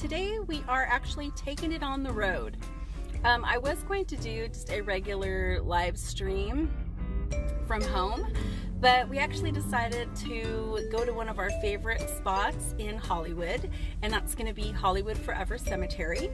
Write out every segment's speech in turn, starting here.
today we are actually taking it on the road. I was going to do just a regular live stream from home, but we actually decided to go to one of our favorite spots in Hollywood, and that's going to be Hollywood Forever Cemetery.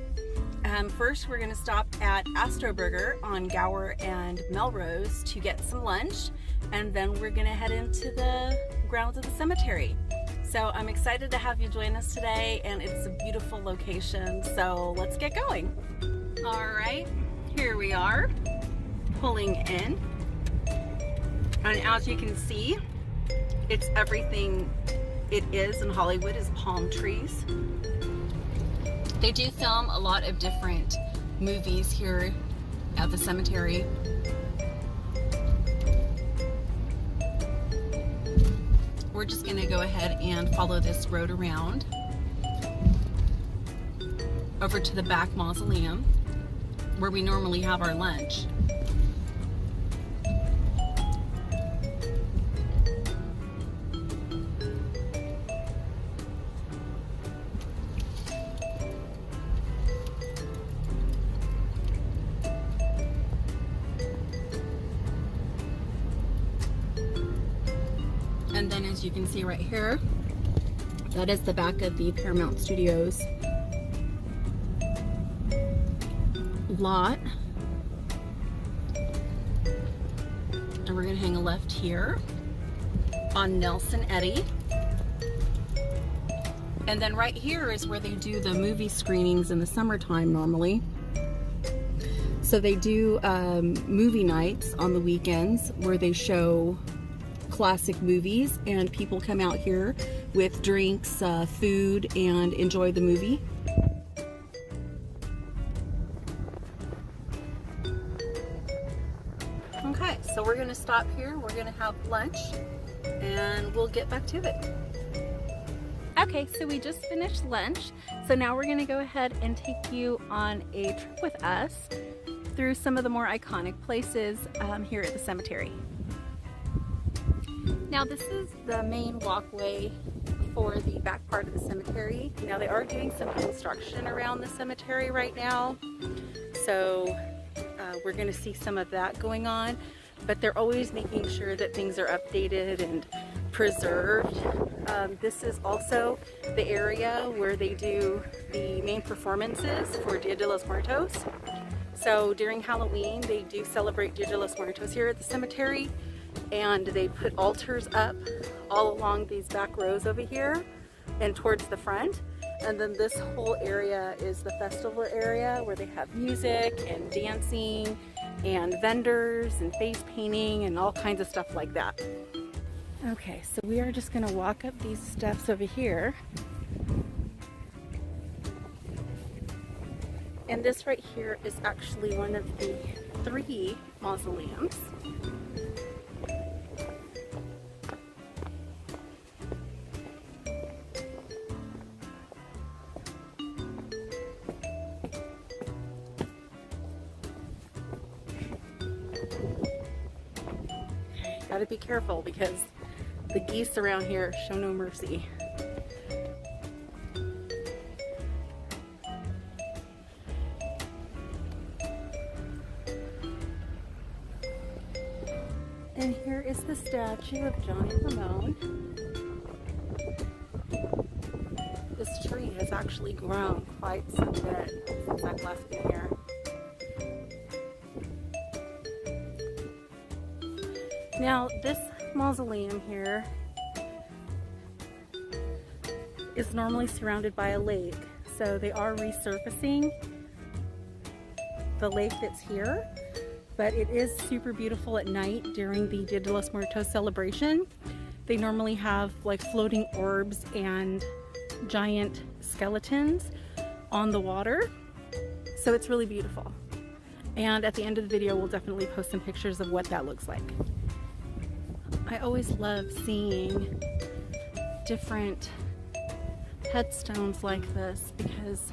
First, we're going to stop at Astro Burger on Gower and Melrose to get some lunch, and then we're going to head into the grounds of the cemetery. So I'm excited to have you join us today, and it's a beautiful location, so let's get going. All right, here we are, pulling in, and as you can see, it's everything it is in Hollywood is palm trees. They do film a lot of different movies here at the cemetery. We're just gonna go ahead and follow this road around over to the back mausoleum where we normally have our lunch. And then as you can see right here, that is the back of the Paramount Studios lot. And we're gonna hang a left here on Nelson Eddy. And then right here is where they do the movie screenings in the summertime normally. So they do movie nights on the weekends where they show classic movies, and people come out here with drinks, food, and enjoy the movie. Okay, so we're gonna stop here, we're gonna have lunch, and we'll get back to it. Okay, so we just finished lunch, so now we're gonna go ahead and take you on a trip with us through some of the more iconic places here at the cemetery. Now this is the main walkway for the back part of the cemetery. Now they are doing some construction around the cemetery right now, so we're going to see some of that going on, but they're always making sure that things are updated and preserved. This is also the area where they do the main performances for Dia de los Muertos. So during Halloween they do celebrate Dia de los Muertos here at the cemetery, and they put altars up all along these back rows over here and towards the front. And then this whole area is the festival area where they have music and dancing and vendors and face painting and all kinds of stuff like that. Okay, so we are just gonna walk up these steps over here. And this right here is actually one of the 3 mausoleums. Gotta be careful because the geese around here show no mercy. And here is the statue of Johnny Ramone. This tree has actually grown quite some bit since I've last been here. Now this mausoleum here is normally surrounded by a lake, so they are resurfacing the lake that's here, but it is super beautiful at night during the Dia de los Muertos celebration. They normally have like floating orbs and giant skeletons on the water, so it's really beautiful. And at the end of the video we'll definitely post some pictures of what that looks like. I always love seeing different headstones like this because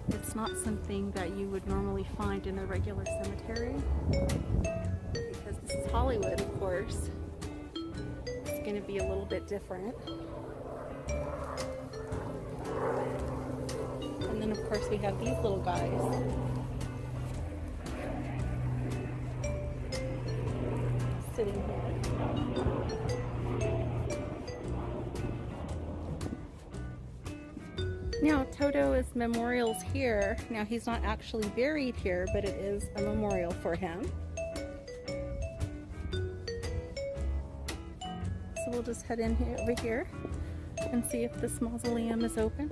it's not something that you would normally find in a regular cemetery. Because this is Hollywood, of course. It's going to be a little bit different. of course, we have these little guys. Sitting here. Now, Toto's memorial's here. Now, he's not actually buried here, but it is a memorial for him. So we'll just head in here, over here, and see if this mausoleum is open.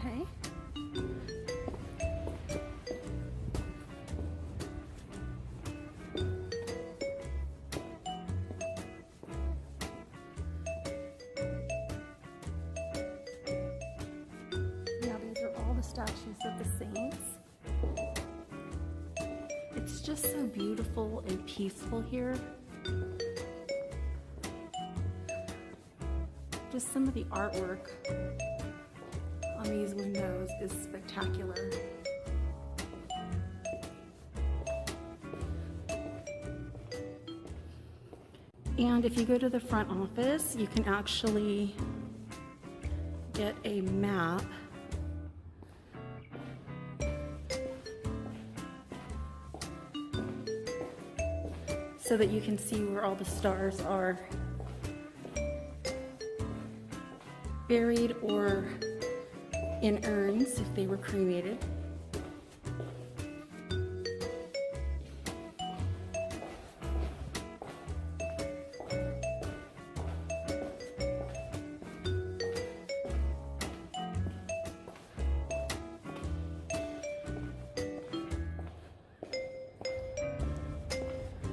Okay. Statues of the saints. It's just so beautiful and peaceful here. Just some of the artwork on these windows is spectacular. And if you go to the front office, you can actually get a map so that you can see where all the stars are buried or in urns if they were cremated.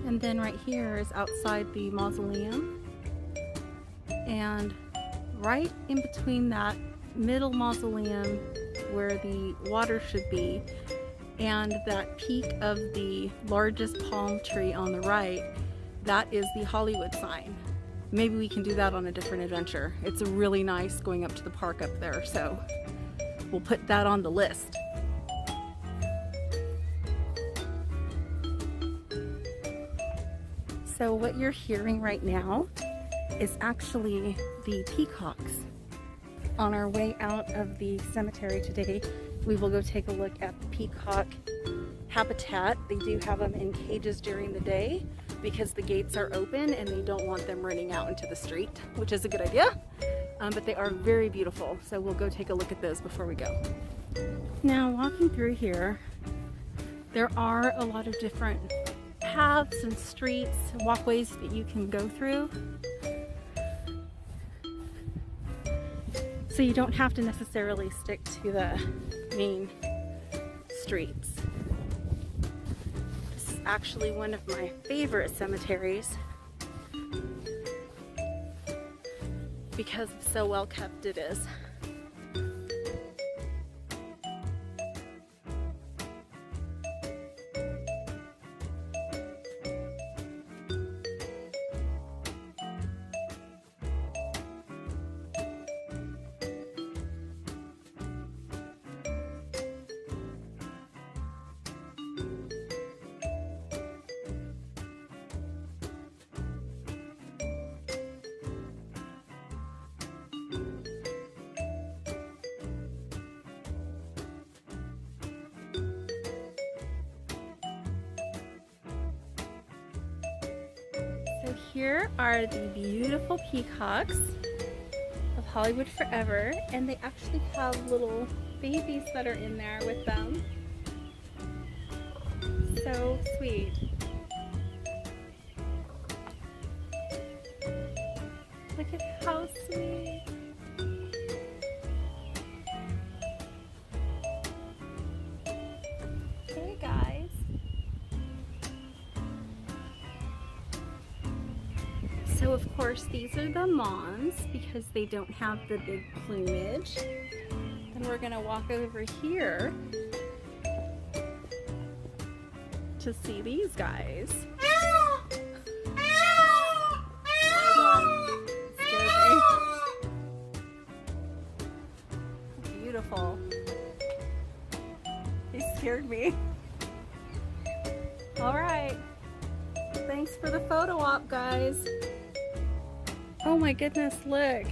And then right here is outside the mausoleum, and right in between that middle mausoleum where the water should be and that peak of the largest palm tree on the right, that is the Hollywood sign. Maybe we can do that on a different adventure. It's really nice going up to the park up there, so we'll put that on the list. So what you're hearing right now is actually the peacocks. On our way out of the cemetery today, we will go take a look at the peacock habitat. They do have them in cages during the day because the gates are open and they don't want them running out into the street, which is a good idea. But they are very beautiful, so we'll go take a look at those before we go. Now, walking through here, there are a lot of different paths and streets, walkways that you can go through. So you don't have to necessarily stick to the main streets. This is actually one of my favorite cemeteries because of so well kept it is. So here are the beautiful peacocks of Hollywood Forever, and they actually have little babies that are in there with them. So sweet. Look at how sweet. Hey guys. So of course these are the moms because they don't have the big plumage. Then we're gonna walk over here to see these guys. Beautiful. He scared me. All right. Thanks for the photo op, guys. Oh my goodness, look.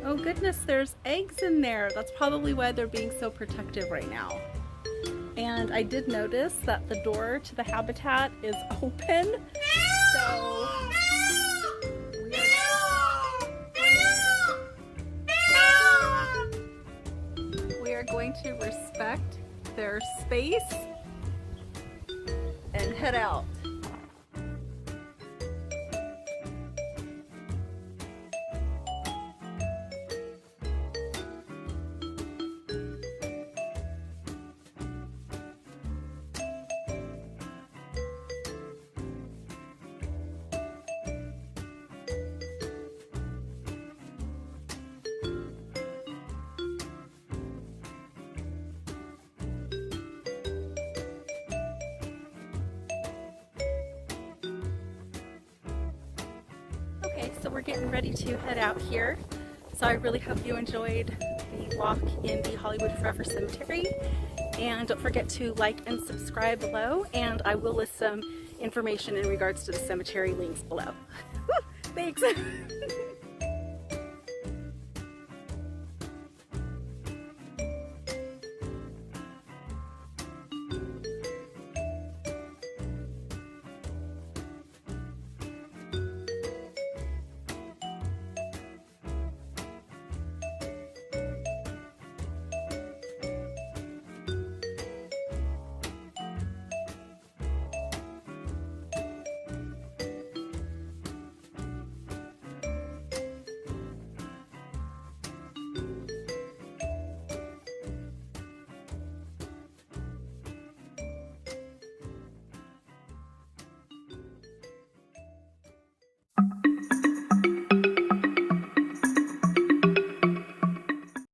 Oh goodness, there's eggs in there. That's probably why they're being so protective right now. And I did notice that the door to the habitat is open. So we are going to respect their space and head out. Okay, so we're getting ready to head out here. So I really hope you enjoyed the walk in the Hollywood Forever Cemetery. And don't forget to like and subscribe below, and I will list some information in regards to the cemetery links below. Thanks!